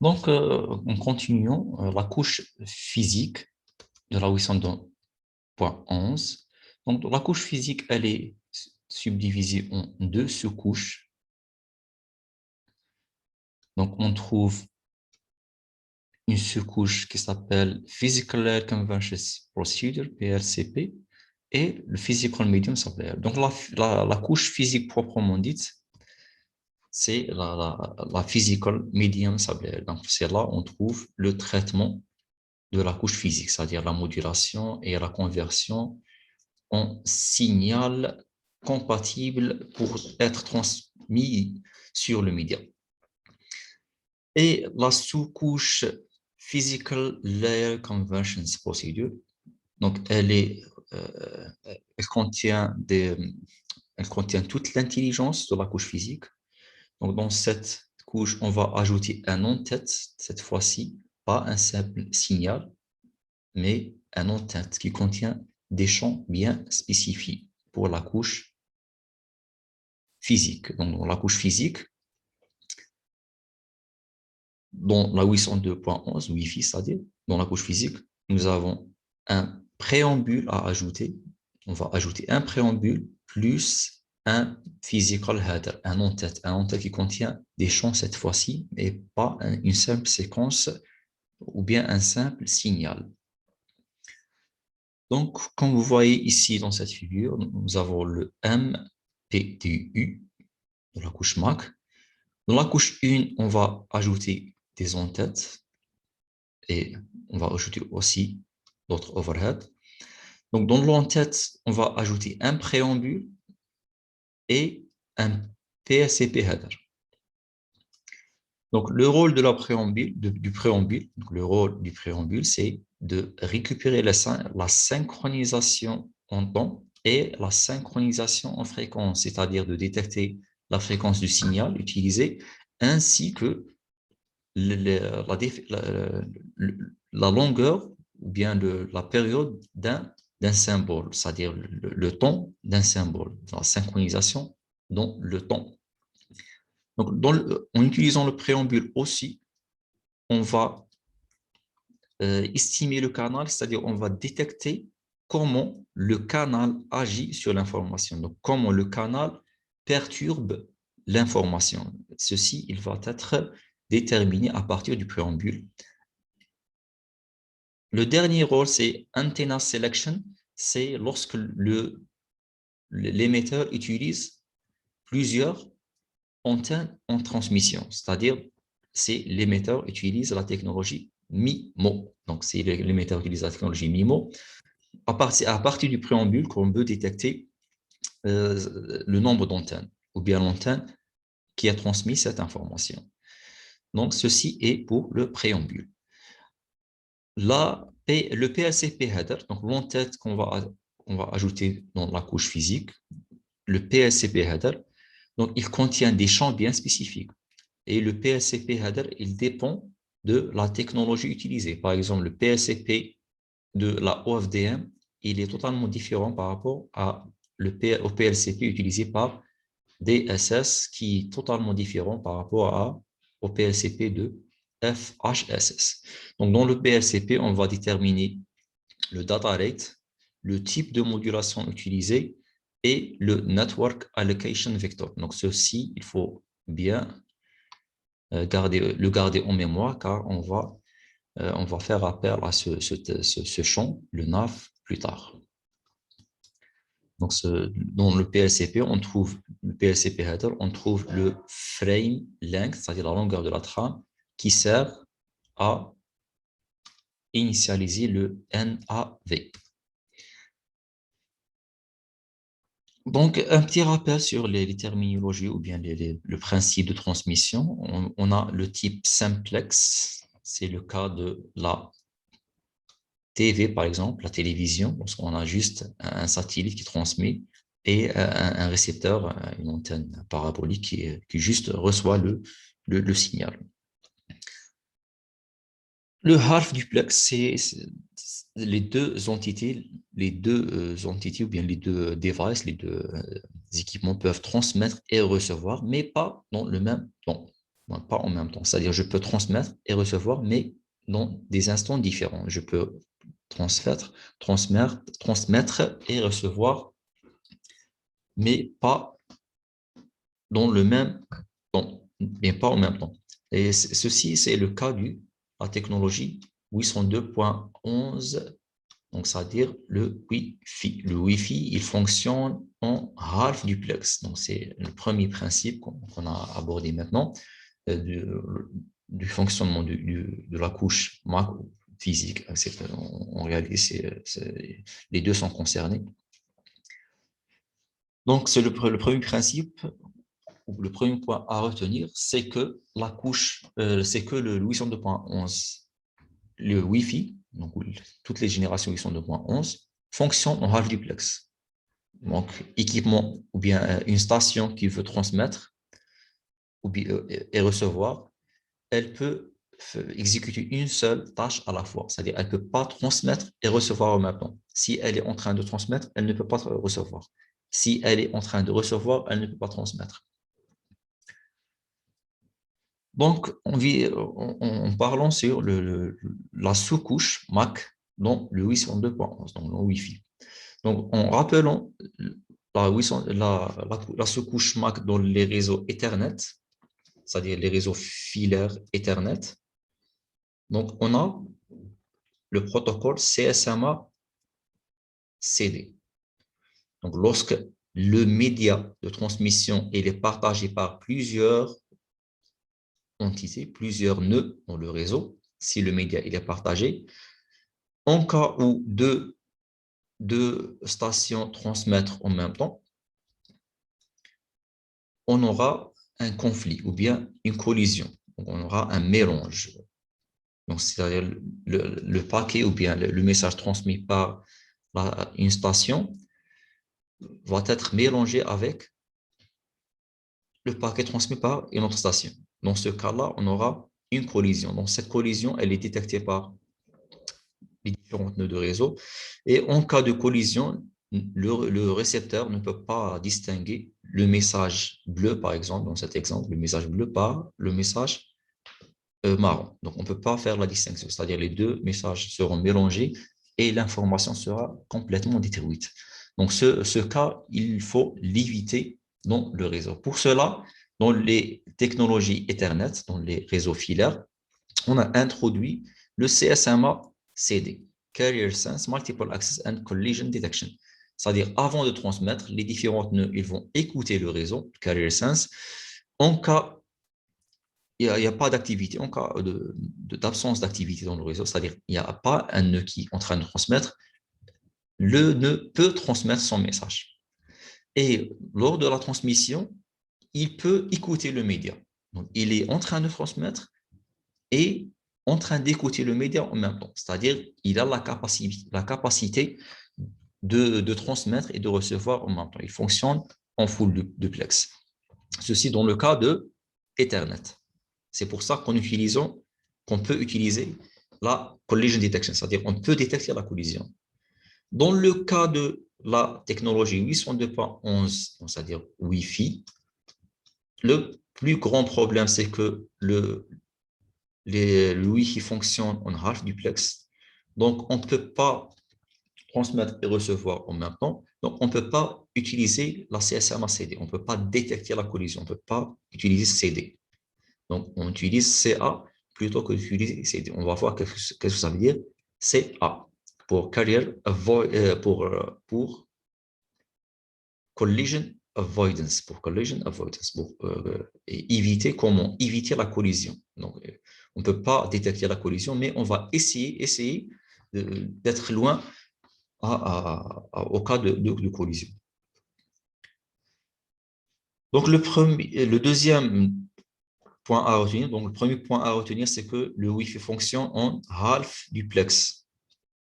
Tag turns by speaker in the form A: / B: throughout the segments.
A: Donc, en continuant, la couche physique de la 802.11. Donc, la couche physique, elle est subdivisée en deux sous-couches. Donc, on trouve une sous-couche qui s'appelle Physical Layer Convergence Procedure, PLCP, et le Physical Medium Sublayer. Donc, la couche physique proprement dite, c'est la Physical Medium Sublayer. Donc, c'est là où on trouve le traitement de la couche physique, c'est-à-dire la modulation et la conversion en signal compatible pour être transmis sur le média. Et la sous-couche Physical Layer Conversion Procedure, donc elle contient toute l'intelligence de la couche physique. Donc dans cette couche, on va ajouter un en-tête, cette fois-ci, pas un simple signal, mais un en-tête qui contient des champs bien spécifiés pour la couche physique. Donc dans la couche physique, dans la 802.11 Wi-Fi, c'est-à-dire dans la couche physique, nous avons un préambule à ajouter. On va ajouter un préambule plus un physical header, un en-tête qui contient des champs cette fois-ci, et pas une simple séquence ou bien un simple signal. Donc, comme vous voyez ici dans cette figure, nous avons le MPDU de la couche MAC. Dans la couche 1, on va ajouter des en-têtes et on va ajouter aussi d'autres overheads. Donc, dans l'en-tête, on va ajouter un préambule et un PSCP header. Donc, le rôle de du préambule, donc le rôle du préambule, c'est de récupérer la synchronisation en temps et la synchronisation en fréquence, c'est-à-dire de détecter la fréquence du signal utilisé ainsi que la longueur ou bien la période d'un symbole, c'est-à-dire le temps d'un symbole, la synchronisation dans le temps. Donc, en utilisant le préambule aussi, on va estimer le canal, c'est-à-dire on va détecter comment le canal agit sur l'information, donc comment le canal perturbe l'information. Ceci, il va être déterminé à partir du préambule. Le dernier rôle, c'est antenna selection, c'est lorsque l'émetteur utilise plusieurs antennes en transmission, c'est-à-dire c'est l'émetteur utilise la technologie MIMO. Donc, c'est l'émetteur utilise la technologie MIMO. À partir du préambule qu'on peut détecter le nombre d'antennes ou bien l'antenne qui a transmis cette information. Donc, ceci est pour le préambule. Le PLCP header, donc l'entête qu'on va ajouter dans la couche physique, le PLCP header, donc il contient des champs bien spécifiques. Et le PLCP header, il dépend de la technologie utilisée. Par exemple, le PLCP de la OFDM, il est totalement différent par rapport au PLCP utilisé par DSS, qui est totalement différent par rapport au PLCP de FHSS. Donc, dans le PLCP, on va déterminer le data rate, le type de modulation utilisé et le network allocation vector. Donc, ceci, il faut bien le garder en mémoire car on va faire appel à ce champ, le NAV, plus tard. Donc, dans le PLCP, on trouve le PLCP header, on trouve le frame length, c'est-à-dire la longueur de la trame, qui sert à initialiser le NAV. Donc, un petit rappel sur les terminologies ou bien le principe de transmission. On a le type simplex, c'est le cas de la TV, par exemple, la télévision, lorsqu'on a juste un satellite qui transmet et un récepteur, une antenne parabolique qui juste reçoit le signal. Le half duplex, c'est les deux entités ou bien les deux devices, les deux équipements peuvent transmettre et recevoir, mais pas dans le même temps. Non, pas en même temps. C'est-à-dire, je peux transmettre et recevoir, mais dans des instants différents. Je peux transmettre et recevoir, mais pas dans le même temps, mais pas en même temps. Et ceci, c'est le cas de la technologie 802.11, donc c'est-à-dire le Wi-Fi. Le Wi-Fi, il fonctionne en half duplex. Donc, c'est le premier principe qu'on a abordé maintenant du, du fonctionnement de la couche physique. En réalité, les deux sont concernés. Donc, c'est le premier principe, ou le premier point à retenir, c'est que la couche, c'est que le 802.11, le Wi-Fi, donc toutes les générations 802.11, fonctionnent en half duplex. Donc, équipement ou bien une station qui veut transmettre ou bien, et recevoir, elle peut exécuter une seule tâche à la fois. C'est-à-dire qu'elle ne peut pas transmettre et recevoir en même temps. Si elle est en train de transmettre, elle ne peut pas recevoir. Si elle est en train de recevoir, elle ne peut pas transmettre. Donc, en parlant sur la sous-couche MAC dans le 802.11, dans le Wi-Fi. Donc, en rappelant la sous-couche MAC dans les réseaux Ethernet, c'est-à-dire les réseaux filaires Ethernet, donc on a le protocole CSMA-CD. Donc, lorsque le média de transmission est partagé par plusieurs entités, plusieurs nœuds dans le réseau, si le média est partagé, en cas où deux stations transmettent en même temps, on aura un conflit ou bien une collision. Donc, on aura un mélange. Donc, c'est-à-dire le paquet ou bien le message transmis par une station va être mélangé avec le paquet transmis par une autre station. Dans ce cas-là, on aura une collision. Donc, cette collision, elle est détectée par les différentes nœuds de réseau. Et en cas de collision, le récepteur ne peut pas distinguer le message bleu, par exemple, dans cet exemple, le message bleu par le message marron. Donc, on ne peut pas faire la distinction, c'est-à-dire les deux messages seront mélangés et l'information sera complètement détruite. Donc, ce cas, il faut l'éviter dans le réseau. Pour cela, dans les technologies Ethernet, dans les réseaux filaires, on a introduit le CSMA-CD, Carrier Sense Multiple Access and Collision Detection. C'est-à-dire, avant de transmettre, les différentes nœuds, ils vont écouter le réseau, Carrier Sense. En cas il n'y a pas d'activité, en cas d'absence d'activité dans le réseau, c'est-à-dire il n'y a pas un nœud qui est en train de transmettre, le nœud peut transmettre son message. Et lors de la transmission, il peut écouter le média. Donc, il est en train de transmettre et en train d'écouter le média en même temps. C'est-à-dire il a la capacité de transmettre et de recevoir en même temps. Il fonctionne en full duplex. Ceci dans le cas de Ethernet. C'est pour ça qu'on peut utiliser la collision detection, c'est-à-dire qu'on peut détecter la collision. Dans le cas de la technologie 802.11, c'est-à-dire Wi-Fi, le plus grand problème, c'est que le Wi-Fi fonctionne en half duplex. Donc, on ne peut pas transmettre et recevoir en même temps. Donc, on ne peut pas utiliser la CSMA-CD. On ne peut pas détecter la collision. On ne peut pas utiliser CD. Donc, on utilise CA plutôt que d'utiliser CD. On va voir qu'est-ce que ça veut dire. CA pour pour collision avoidance, pour éviter la collision. Donc, on ne peut pas détecter la collision, mais on va essayer d'être loin au cas de collision. Donc, le deuxième point à retenir. Donc, le premier point à retenir, c'est que le Wi-Fi fonctionne en half duplex.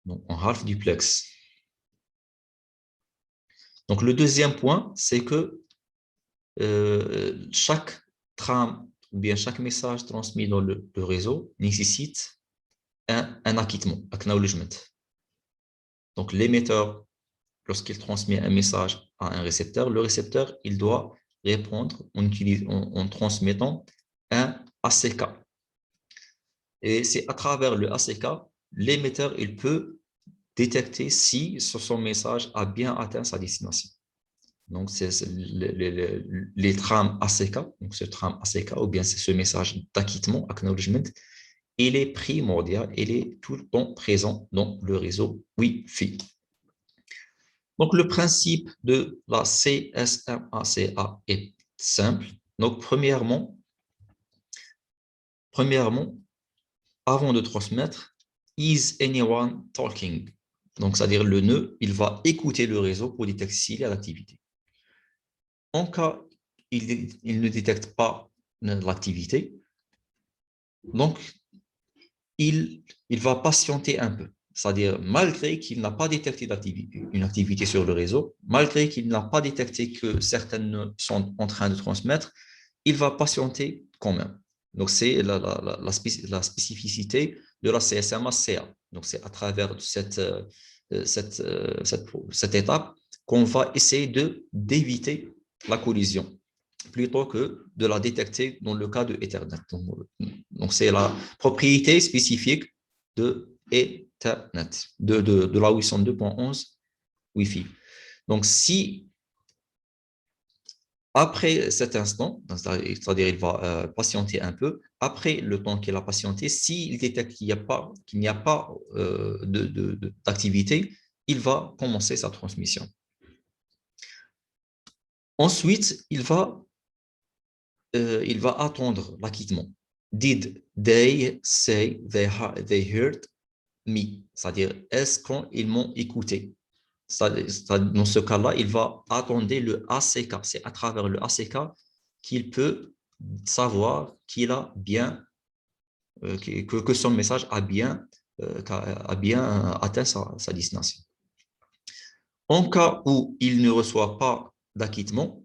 A: Donc, en half duplex. Donc, le deuxième point, c'est que chaque trame ou bien chaque message transmis dans le réseau nécessite un acquittement, acknowledgement. Donc, l'émetteur, lorsqu'il transmet un message à un récepteur, le récepteur, il doit répondre en transmettant un ACK. Et c'est à travers le ACK, l'émetteur il peut détecter si son message a bien atteint sa destination. Donc, c'est les trames ACK, donc ce trame ACK, ou bien c'est ce message d'acquittement, acknowledgement, il est primordial, il est tout le temps présent dans le réseau Wi-Fi. Donc, le principe de la CSMACA est simple. Donc, premièrement, avant de transmettre, is anyone talking? Donc, c'est-à-dire le nœud, il va écouter le réseau pour détecter s'il y a l'activité. En cas, il ne détecte pas l'activité, donc il va patienter un peu. C'est-à-dire, malgré qu'il n'a pas détecté une activité sur le réseau, malgré qu'il n'a pas détecté que certaines sont en train de transmettre, il va patienter quand même. Donc, c'est la spécificité de la CSMA-CA. Donc, c'est à travers cette étape qu'on va essayer d'éviter la collision plutôt que de la détecter dans le cas de Ethernet. Donc c'est la propriété spécifique de Ethernet, de la 802.11 Wi-Fi. Donc, si après cet instant, c'est-à-dire il va patienter un peu, après le temps qu'il a patienté, s'il détecte qu'il n'y a pas d'activité, il va commencer sa transmission. Ensuite, il va attendre l'acquittement. Did they say they heard me? C'est-à-dire, est-ce qu'ils m'ont écouté? Dans ce cas-là, il va attendre le ACK. C'est à travers le ACK qu'il peut savoir qu'il a bien, que son message a bien atteint sa destination. En cas où il ne reçoit pas d'acquittement,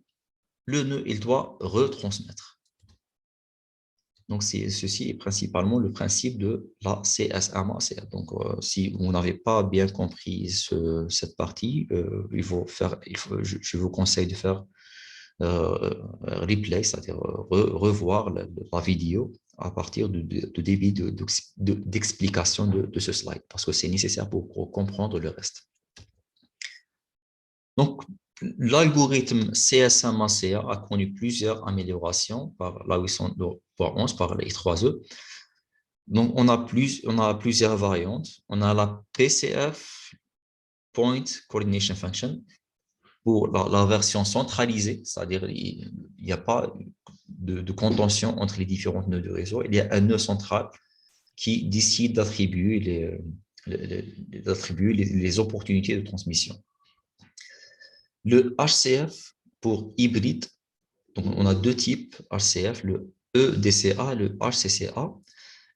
A: le nœud, il doit retransmettre. Donc, ceci est principalement le principe de la CSMA-CA. Donc, si vous n'avez pas bien compris cette partie, je vous conseille de faire replay, c'est-à-dire revoir la vidéo à partir de début d'explication de ce slide, parce que c'est nécessaire pour comprendre le reste. Donc, l'algorithme CSMA-CA a connu plusieurs améliorations par la 802.11, par les 3E. Donc, on a plusieurs variantes. On a la PCF, Point Coordination Function, pour la version centralisée, c'est-à-dire il n'y a pas de contention entre les différentes nœuds de réseau. Il y a un nœud central qui décide d'attribuer les opportunités de transmission. Le HCF pour hybride, donc on a deux types HCF, le EDCA et le HCCA,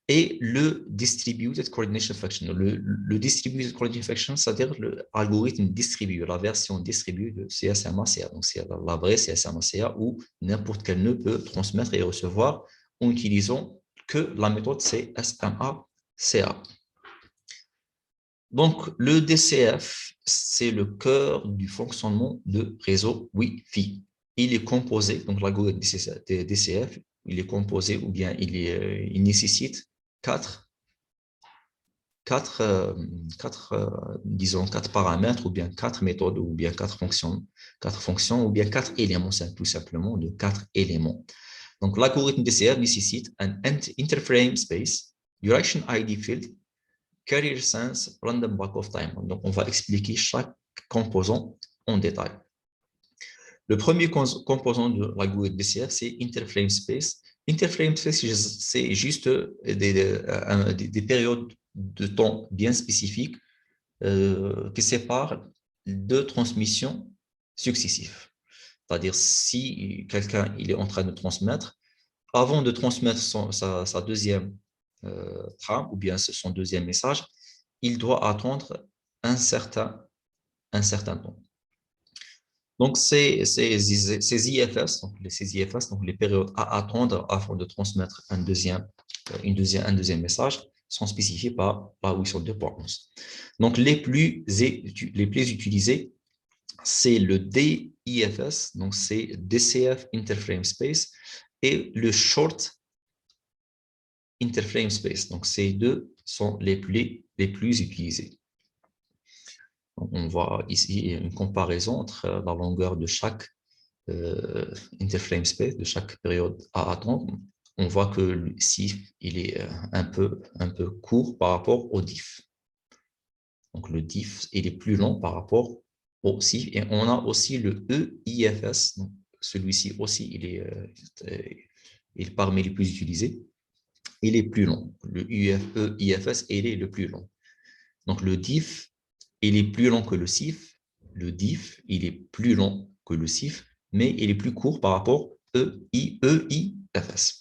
A: et le Distributed Coordination Function. Le Distributed Coordination Function, c'est-à-dire l'algorithme distribué, la version distribuée de CSMA-CA. Donc, c'est la vraie CSMA-CA où n'importe quel nœud peut transmettre et recevoir en utilisant que la méthode CSMA-CA. Donc, le DCF, c'est le cœur du fonctionnement de réseau Wi-Fi. Il est composé, donc l'algorithme DCF, il est composé ou bien il nécessite quatre paramètres ou bien quatre méthodes ou bien quatre fonctions ou bien quatre éléments, c'est tout simplement de quatre éléments. Donc, l'algorithme DCF nécessite un interframe space, direction ID field, carrier sense, random block of time. Donc, on va expliquer chaque composant en détail. Le premier composant de l'algorithme DCF, c'est interframe space. Interframe space, c'est juste des périodes de temps bien spécifiques qui séparent deux transmissions successives. C'est-à-dire, si quelqu'un est en train de transmettre, avant de transmettre sa deuxième trame ou bien son deuxième message, il doit attendre un certain temps. Donc, ces IFS, donc les périodes à attendre avant de transmettre un deuxième message, sont spécifiées par la 802.11. Donc, les plus utilisés, c'est le DIFS, donc c'est DCF Interframe Space, et le Short interframe space. Donc, ces deux sont les plus utilisés. Donc, on voit ici une comparaison entre la longueur de chaque interframe space, de chaque période à attendre. On voit que le SIF, il est un peu court par rapport au diff. Donc, le diff, il est plus long par rapport au SIF. Et on a aussi le EIFS. Celui-ci aussi, il est parmi les plus utilisés. Il est plus long. Le EIFS, il est le plus long. Donc, le diff, il est plus long que le SIF. Le diff, il est plus long que le SIF, mais il est plus court par rapport au EIFS.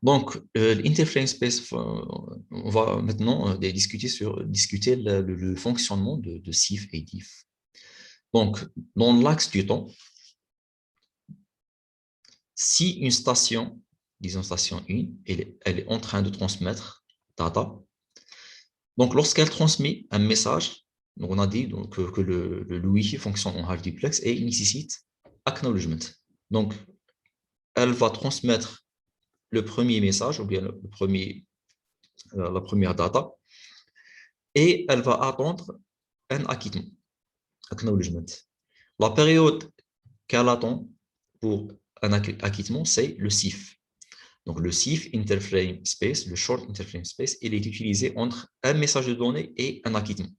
A: Donc, l'interframe space, on va maintenant discuter le fonctionnement de SIF et diff. Donc, dans l'axe du temps, si une station, disons station 1, elle est en train de transmettre data, donc lorsqu'elle transmet un message, donc on a dit donc, que le Wi-Fi fonctionne en half duplex et il nécessite acknowledgement. Donc, elle va transmettre le premier message ou bien la première data et elle va attendre un acquittement, acknowledgement. La période qu'elle attend pour un acquittement, c'est le SIF. Donc, le SIF, interframe space, le short interframe space, il est utilisé entre un message de données et un acquittement.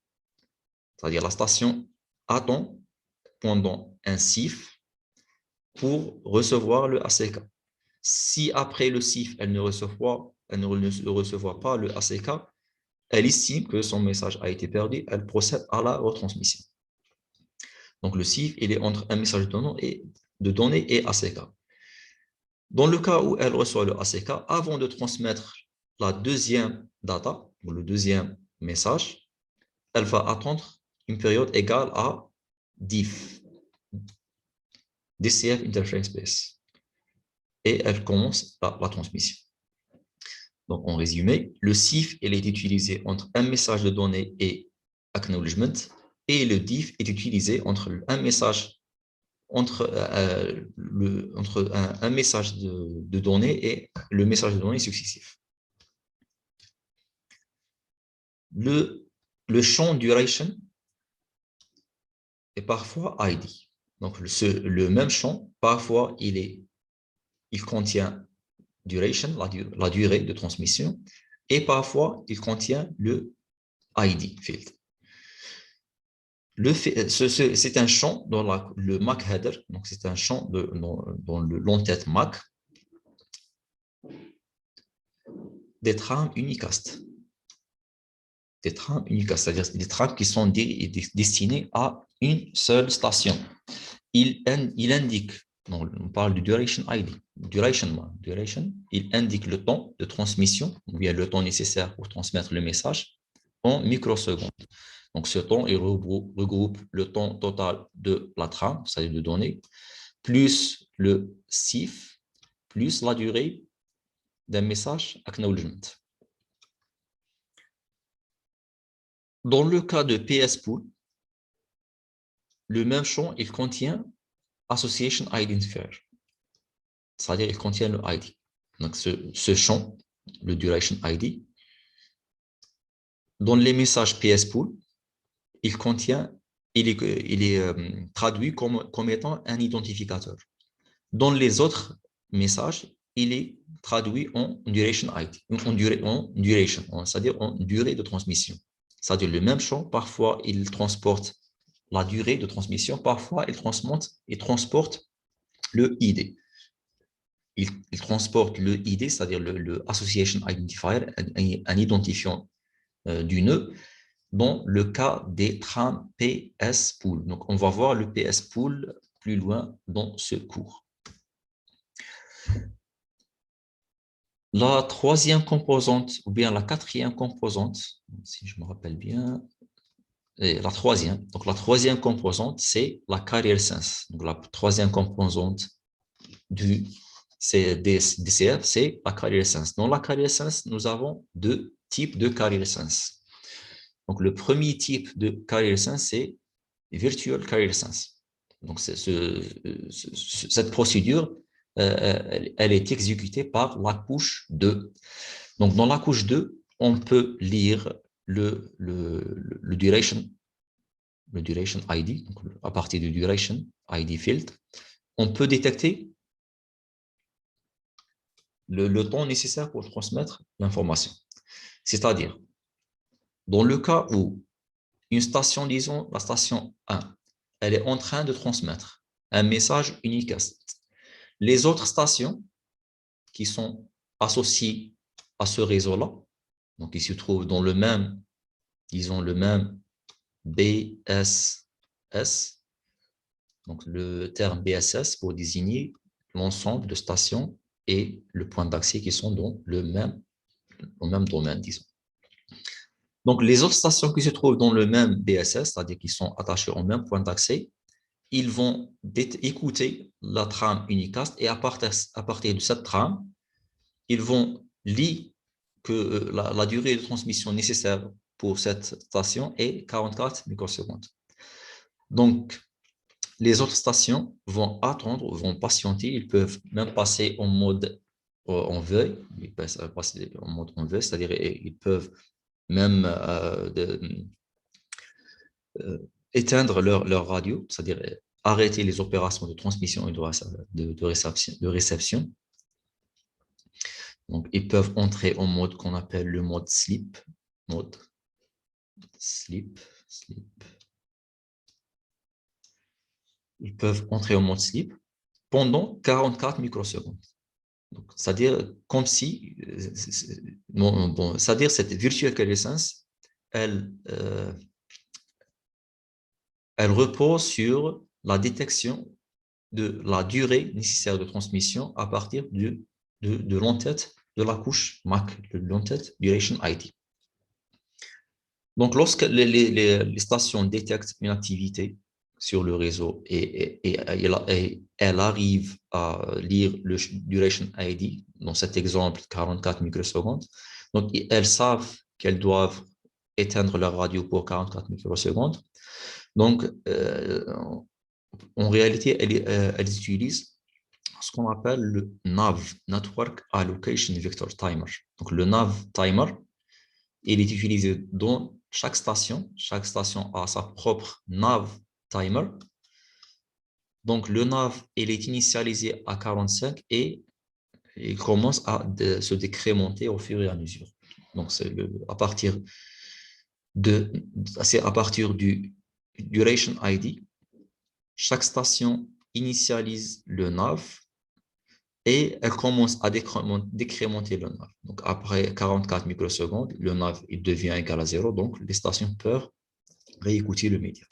A: C'est-à-dire la station attend pendant un SIF pour recevoir le ACK. Si après le SIF, elle ne reçoit pas le ACK, elle estime que son message a été perdu, elle procède à la retransmission. Donc, le SIF, il est entre un message de données et ACK. Dans le cas où elle reçoit le ACK, avant de transmettre la deuxième data, ou le deuxième message, elle va attendre une période égale à diff, DCF Interframe Space. Et elle commence la transmission. Donc, en résumé, le SIF il est utilisé entre un message de données et acknowledgement, et le diff est utilisé entre un message un message de données et le message de données successif. Le champ duration est parfois ID. Donc, le même champ, parfois, il contient duration, la durée de transmission, et parfois, il contient le ID field. C'est un champ dans le MAC header, donc c'est un champ dans l'entête MAC des trames unicast. Des trames unicast, c'est-à-dire des trames qui sont destinées à une seule station. Il indique, donc on parle du duration ID, duration, il indique le temps de transmission, ou bien le temps nécessaire pour transmettre le message en microsecondes. Donc, ce temps, il regroupe le temps total de la trame, c'est-à-dire de données, plus le SIF, plus la durée d'un message acknowledgement. Dans le cas de PS Pool, le même champ, il contient Association Identifier, c'est-à-dire il contient le ID. Donc, ce champ, le Duration ID, dans les messages PS Pool, il est traduit comme étant un identificateur. Dans les autres messages, il est traduit en duration ID, en duration, c'est-à-dire en durée de transmission. C'est-à-dire le même champ, parfois il transporte la durée de transmission, parfois il transporte le ID. Il transporte le ID, c'est-à-dire le Association Identifier, un identifiant du nœud, dans le cas des trames PS Pool. Donc, on va voir le PS Pool plus loin dans ce cours. La troisième composante, ou bien la quatrième composante, si je me rappelle bien, la troisième. Donc, la troisième composante, c'est la carrier sense. Donc, la troisième composante du DCF, c'est la carrier sense. Dans la carrier sense, nous avons deux types de carrier sense. Donc, le premier type de carrier sense, c'est virtual carrier sense. Donc, cette procédure, elle est exécutée par la couche 2. Donc, dans la couche 2, on peut lire le duration ID, donc à partir du duration ID field, on peut détecter le temps nécessaire pour transmettre l'information. C'est-à-dire, dans le cas où une station, disons la station 1, elle est en train de transmettre un message unicast. Les autres stations qui sont associées à ce réseau-là, donc ils se trouvent dans le même, disons le même BSS, donc le terme BSS pour désigner l'ensemble de stations et le point d'accès qui sont dans le même domaine, disons. Donc, les autres stations qui se trouvent dans le même BSS, c'est-à-dire qui sont attachées au même point d'accès, ils vont écouter la trame unicast et à partir de cette trame, ils vont lire que la durée de transmission nécessaire pour cette station est 44 microsecondes. Donc, les autres stations vont attendre, vont patienter, ils peuvent même passer en mode en veille, ils peuvent passer en mode en veille, c'est-à-dire ils peuvent même éteindre leur radio, c'est-à-dire arrêter les opérations de transmission et de réception. Donc, ils peuvent entrer en mode qu'on appelle le mode sleep. Mode sleep. Ils peuvent entrer en mode sleep pendant 44 microsecondes. C'est-à-dire comme si, c'est-à-dire cette virtual caressence, elle repose sur la détection de la durée nécessaire de transmission à partir de l'entête de la couche MAC, de l'entête Duration ID. Donc, lorsque les stations détectent une activité sur le réseau et elle arrive à lire le Duration ID, dans cet exemple 44 microsecondes, donc elles savent qu'elles doivent éteindre leur radio pour 44 microsecondes. Donc, en réalité, elles utilisent ce qu'on appelle le NAV, Network Allocation Vector Timer. Donc, le NAV Timer, il est utilisé dans chaque station. Chaque station a sa propre NAV Timer. Donc, le NAV, il est initialisé à 45 et il commence à se décrémenter au fur et à mesure. Donc, c'est à partir du Duration ID. Chaque station initialise le NAV et elle commence à décrémenter le NAV. Donc, après 44 microsecondes, le NAV il devient égal à 0, donc les stations peuvent réécouter le média.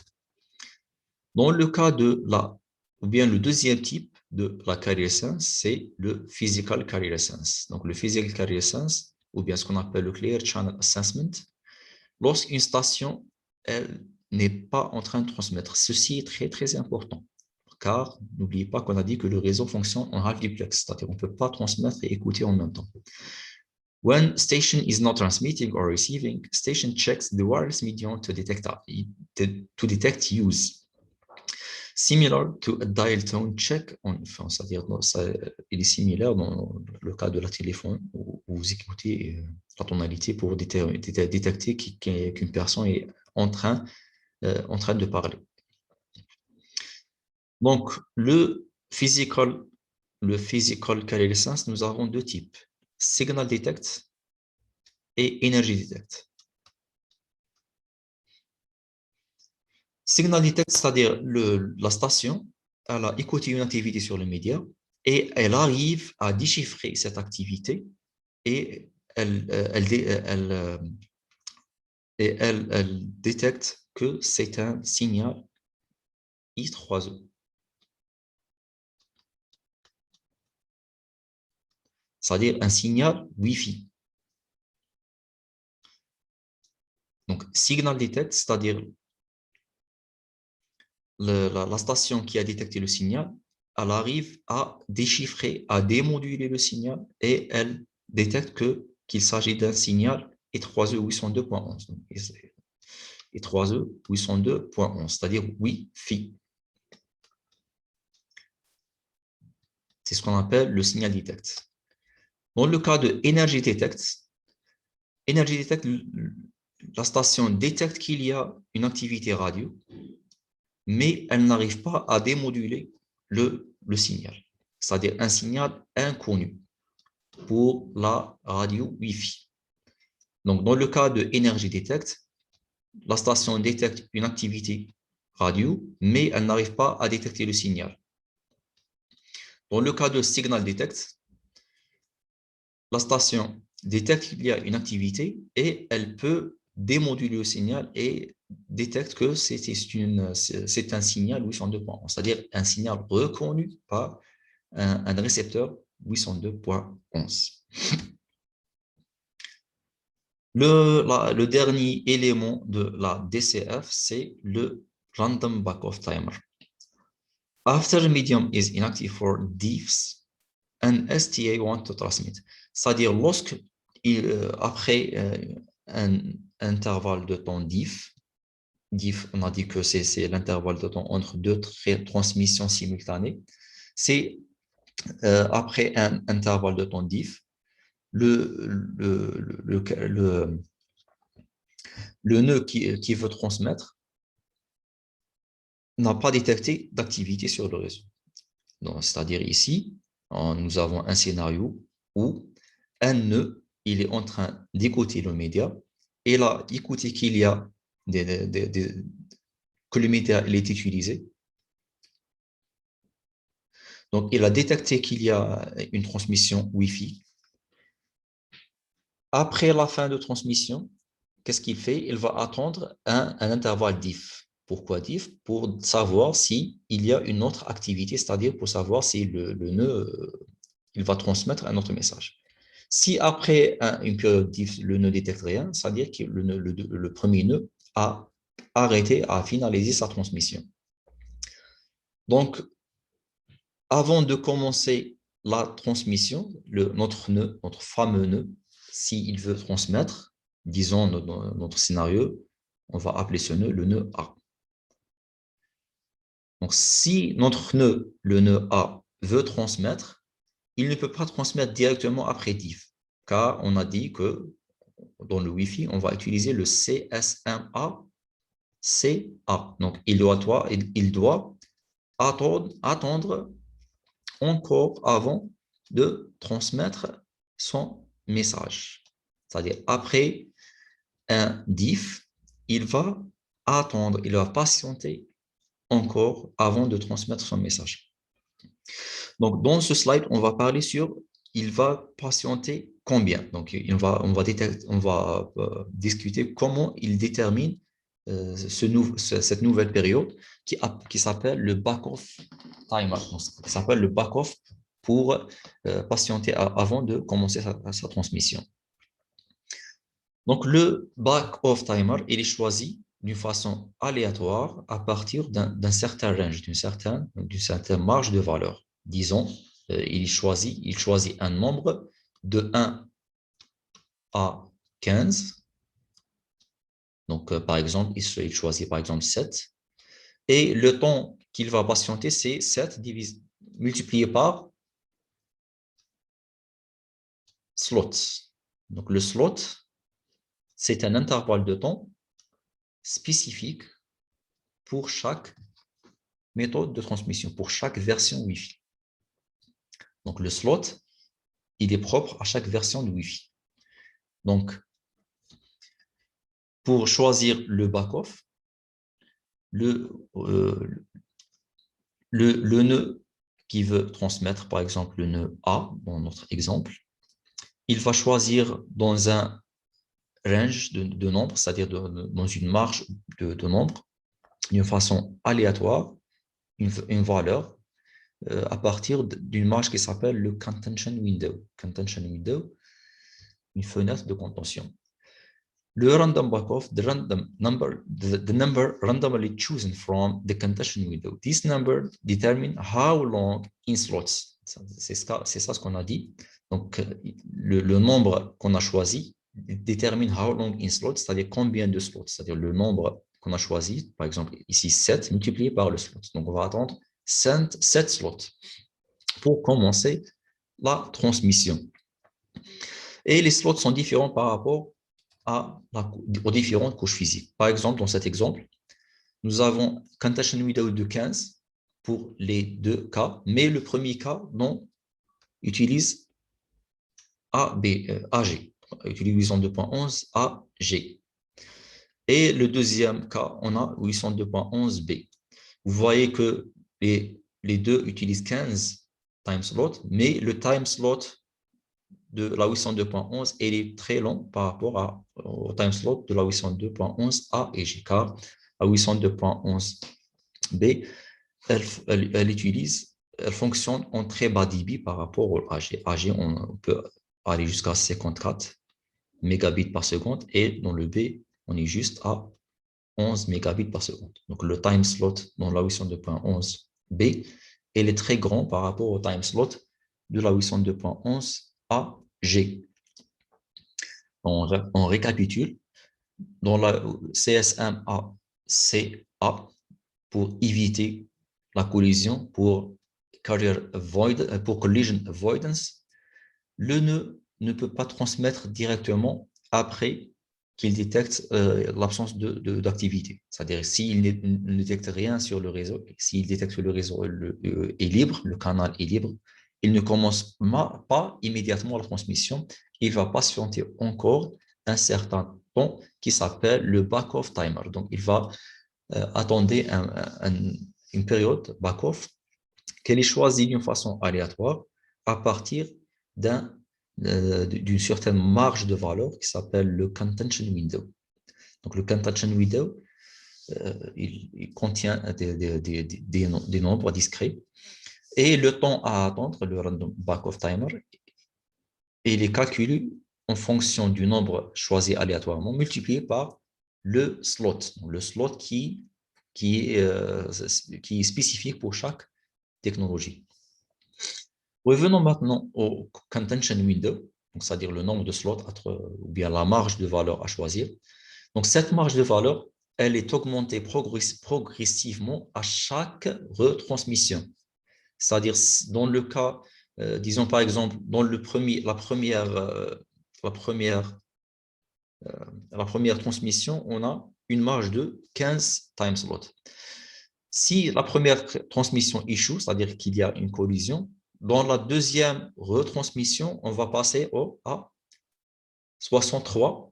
A: Dans le cas ou bien le deuxième type de la carrier sense, c'est le physical carrier sense. Donc, le physical carrier sense, ou bien ce qu'on appelle le clear channel assessment, lorsqu'une station, elle n'est pas en train de transmettre. Ceci est très, très important. Car n'oubliez pas qu'on a dit que le réseau fonctionne en half duplex, c'est-à-dire qu'on ne peut pas transmettre et écouter en même temps. When station is not transmitting or receiving, station checks the wireless medium to detect use. Similar to a dial tone check, c'est-à-dire il est similaire dans le cas de la téléphone où vous écoutez la tonalité pour détecter qu'une personne est en train de parler. Donc, le physical carrier sense, nous avons deux types, signal detect et energy detect. Signal detect, c'est-à-dire la station, elle a écouté une activité sur le média et elle arrive à déchiffrer cette activité et elle détecte que c'est un signal I3E. C'est-à-dire un signal Wi-Fi. Donc, signal detect, c'est-à-dire la station qui a détecté le signal, elle arrive à déchiffrer, à démoduler le signal et elle détecte qu'il s'agit d'un signal E3E 802.11. E3E 802.11, c'est-à-dire Wi-Fi. C'est ce qu'on appelle le signal detect. Dans le cas de energy detect, la station détecte qu'il y a une activité radio, mais elle n'arrive pas à démoduler le signal, c'est-à-dire un signal inconnu pour la radio Wi-Fi. Donc, dans le cas de Energy Detect, la station détecte une activité radio, mais elle n'arrive pas à détecter le signal. Dans le cas de Signal Detect, la station détecte qu'il y a une activité et elle peut démoduler le signal et détecte que c'est un signal 802.11, c'est-à-dire un signal reconnu par un récepteur 802.11. Le dernier élément de la DCF, c'est le Random Backoff Timer. After the medium is inactive for diffs, un STA want to transmit. C'est-à-dire lorsque, après un intervalle de temps diff, on a dit que c'est l'intervalle de temps entre deux transmissions simultanées, c'est après un intervalle de temps diff, le nœud qui veut transmettre n'a pas détecté d'activité sur le réseau. C'est-à-dire ici, nous avons un scénario où un nœud, il est en train d'écouter le média, et là, écouter qu'il y a que le média il est utilisé. Donc, il a détecté qu'il y a une transmission Wi-Fi. Après la fin de transmission, qu'est-ce qu'il fait? Il va attendre un intervalle diff. Pourquoi diff? Pour savoir s'il y a une autre activité, c'est-à-dire pour savoir si le nœud il va transmettre un autre message. Si après une période diff, le nœud ne détecte rien, c'est-à-dire que le premier nœud a arrêté, a finalisé sa transmission. Donc, avant de commencer la transmission, notre fameux nœud, s'il veut transmettre, disons dans notre scénario, on va appeler ce nœud le nœud A. Donc, si notre nœud, le nœud A, veut transmettre, il ne peut pas transmettre directement après diff, car on a dit que dans le Wi-Fi, on va utiliser le CSMA CA. Donc, il doit attendre encore avant de transmettre son message. C'est-à-dire, après un diff, il va attendre, il va patienter encore avant de transmettre son message. Donc, dans ce slide, on va parler sur il va patienter combien. Donc, on va discuter comment il détermine cette nouvelle période qui s'appelle le back-off timer. Donc, ça s'appelle le back-off pour patienter avant de commencer sa transmission. Donc, le back-off timer, il est choisi d'une façon aléatoire à partir d'un certain range, d'une certaine marge de valeur. Disons, il choisit un nombre de 1 à 15. Donc, par exemple, il choisit par exemple 7. Et le temps qu'il va patienter, c'est 7 multiplié par slots. Donc, le slot, c'est un intervalle de temps spécifique pour chaque méthode de transmission, pour chaque version Wi-Fi. Donc, le slot, il est propre à chaque version de Wi-Fi. Donc, pour choisir le back-off, le nœud qui veut transmettre, par exemple, le nœud A, dans notre exemple, il va choisir dans un range de nombres, c'est-à-dire dans une marge de nombres, d'une façon aléatoire, une valeur à partir d'une marge qui s'appelle le contention window. Contention window, une fenêtre de contention. Le random backoff, the number randomly chosen from the contention window. This number determine how long in slots. C'est ça ce qu'on a dit. Donc, le nombre qu'on a choisi détermine how long in slots, c'est-à-dire combien de slots, c'est-à-dire le nombre qu'on a choisi, par exemple ici 7 multiplié par le slot. Donc, on va attendre 7 slots pour commencer la transmission. Et les slots sont différents par rapport aux différentes couches physiques. Par exemple, dans cet exemple, nous avons contention window de 15 pour les deux cas, mais le premier cas, non, utilise AG, utilisant 2.11 AG. Et le deuxième cas, on a 802.11b. Vous voyez que les deux utilisent 15 time slots, mais le time slot de la 802.11 est très long par rapport au time slot de la 802.11a et g, car la 802.11b, elle fonctionne en très bas débit par rapport au AG. AG, on peut aller jusqu'à 54 mégabits par seconde, et dans le B, on est juste à 11 mégabits par seconde. Donc, le time slot dans la 802.11b, elle est très grand par rapport au time slot de la 802.11ag. On récapitule. Dans la CSMA-CA, pour éviter la collision, pour collision avoidance, le nœud ne peut pas transmettre directement après qu'il détecte l'absence d'activité. C'est-à-dire, s'il ne détecte rien sur le réseau, s'il détecte que le réseau est libre, le canal est libre, il ne commence pas immédiatement la transmission, il va patienter encore un certain temps qui s'appelle le back-off timer. Donc, il va attendre une période back-off qu'elle est choisie d'une façon aléatoire à partir d'une certaine marge de valeur qui s'appelle le contention window. Donc, le contention window, il contient des nombres discrets, et le temps à attendre, le random back-off timer, il est calculé en fonction du nombre choisi aléatoirement multiplié par le slot qui est spécifique pour chaque technologie. Revenons maintenant au contention window, c'est-à-dire le nombre de slots ou bien la marge de valeur à choisir. Donc, cette marge de valeur, elle est augmentée progressivement à chaque retransmission. C'est-à-dire, dans le cas, disons par exemple, dans la première transmission, on a une marge de 15 time slots. Si la première transmission échoue, c'est-à-dire qu'il y a une collision, dans la deuxième retransmission, on va passer à 63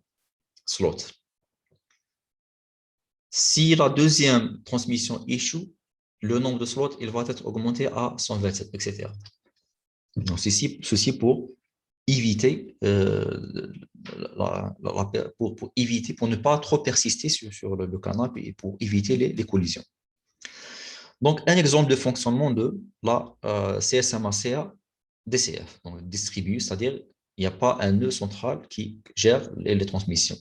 A: slots. Si la deuxième transmission échoue, le nombre de slots il va être augmenté à 127, etc. Donc, ceci pour éviter, pour ne pas trop persister sur le canal et pour éviter les collisions. Donc, un exemple de fonctionnement de la CSMA-CA DCF, donc distribué, c'est-à-dire il n'y a pas un nœud central qui gère les transmissions.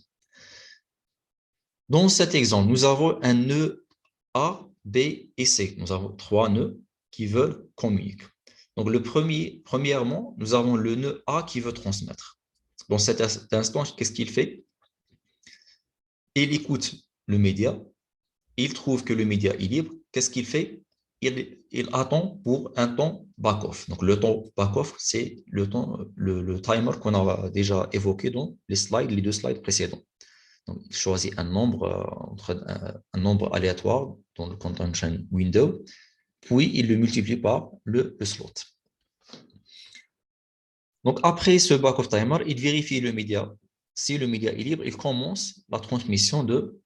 A: Dans cet exemple, nous avons un nœud A, B et C. Nous avons trois nœuds qui veulent communiquer. Donc, premièrement, nous avons le nœud A qui veut transmettre. Dans cet instant, qu'est-ce qu'il fait? Il écoute le média, il trouve que le média est libre. Qu'est-ce qu'il fait? Il attend pour un temps back-off. Donc, le temps back-off, c'est le timer qu'on a déjà évoqué dans les deux slides précédents. Donc, il choisit un nombre aléatoire dans le contention window, puis il le multiplie par le slot. Donc, après ce back-off timer, il vérifie le média. Si le média est libre, il commence la transmission de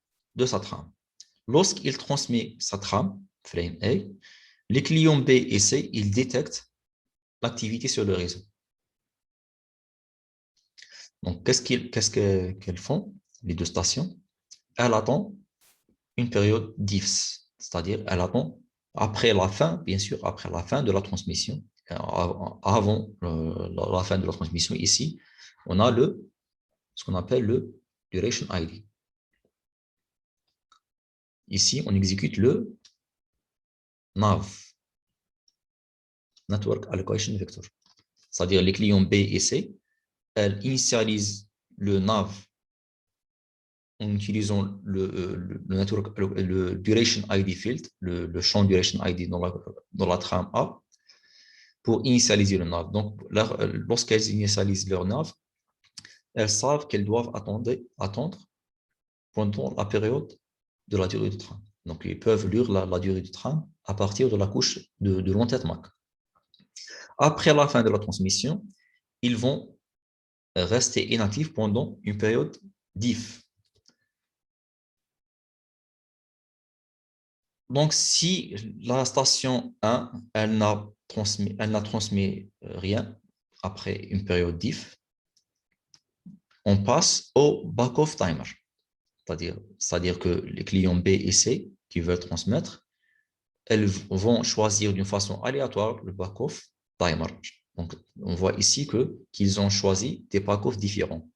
A: sa trame. Lorsqu'il transmet sa trame, frame A, les clients B et C, ils détectent l'activité sur le réseau. Donc, qu'est-ce qu'elles font, les deux stations? Elles attendent une période d'IFS, c'est-à-dire elle attend après la fin, bien sûr, après la fin de la transmission, avant la fin de la transmission, ici, on a ce qu'on appelle le duration ID. Ici, on exécute le NAV, Network Allocation Vector. C'est-à-dire les clients B et C, elles initialisent le NAV en utilisant le duration ID field, le champ duration ID dans la trame A. pour initialiser le nav. Donc, lorsqu'elles initialisent leur nav, elles savent qu'elles doivent attendre pendant la période de la durée du train. Donc, ils peuvent lire la durée du train à partir de la couche de l'entête MAC. Après la fin de la transmission, ils vont rester inactifs pendant une période d'IF. Donc, si la station 1, elle n'a transmis rien après une période d'IF, on passe au back-off timer. C'est-à-dire que les clients B et C qui veulent transmettre, elles vont choisir d'une façon aléatoire le back-off timer. Donc, on voit ici qu'ils ont choisi des back-off différents.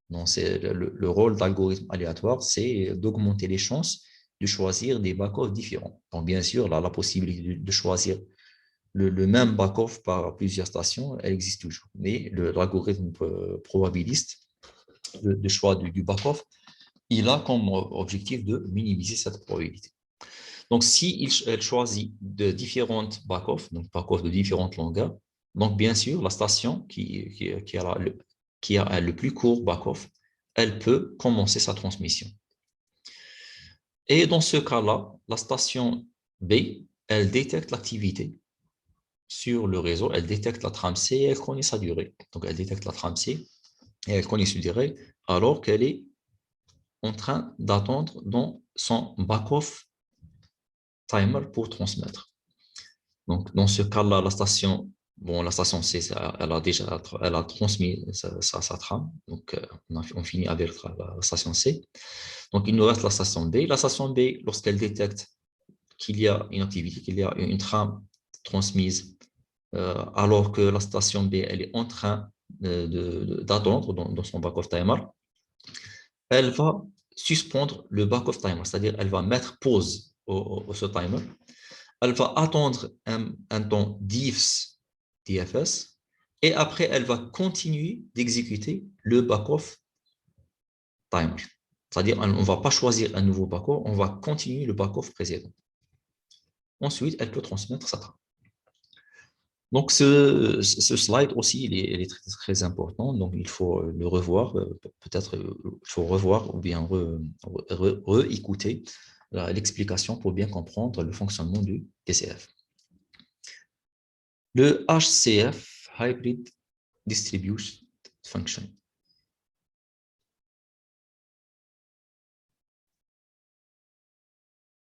A: Donc, le rôle d'algorithme aléatoire, c'est d'augmenter les chances de choisir des back-off différents. Donc, bien sûr, la possibilité de choisir le même back-off par plusieurs stations, elle existe toujours. Mais l'algorithme probabiliste de choix du back-off, il a comme objectif de minimiser cette probabilité. Donc, si elle choisit de différentes back-off, donc back-off de différentes longueurs, donc bien sûr, la station qui a le plus court back-off, elle peut commencer sa transmission. Et dans ce cas-là, la station B, elle détecte l'activité sur le réseau, elle détecte la trame C et elle connaît sa durée. Donc, elle détecte la trame C et elle connaît sa durée alors qu'elle est en train d'attendre dans son back-off timer pour transmettre. Donc, dans ce cas-là, la station C, elle a transmis sa trame. Donc, on finit avec la station C. Donc, il nous reste la station B. La station B, lorsqu'elle détecte qu'il y a une activité, qu'il y a une trame transmise, alors que la station B, elle est en train d'attendre dans son back-off timer, elle va suspendre le back-off timer, c'est-à-dire elle va mettre pause au ce timer. Elle va attendre un temps d'IFS, et après, elle va continuer d'exécuter le back-off timer. C'est-à-dire, on ne va pas choisir un nouveau back-off, on va continuer le back-off précédent. Ensuite, elle peut transmettre sa trame. Donc, ce slide aussi, il est très, très important. Donc, il faut le revoir. Peut-être il faut revoir ou bien réécouter l'explication pour bien comprendre le fonctionnement du TCF. Le HCF, Hybrid Distribution Function.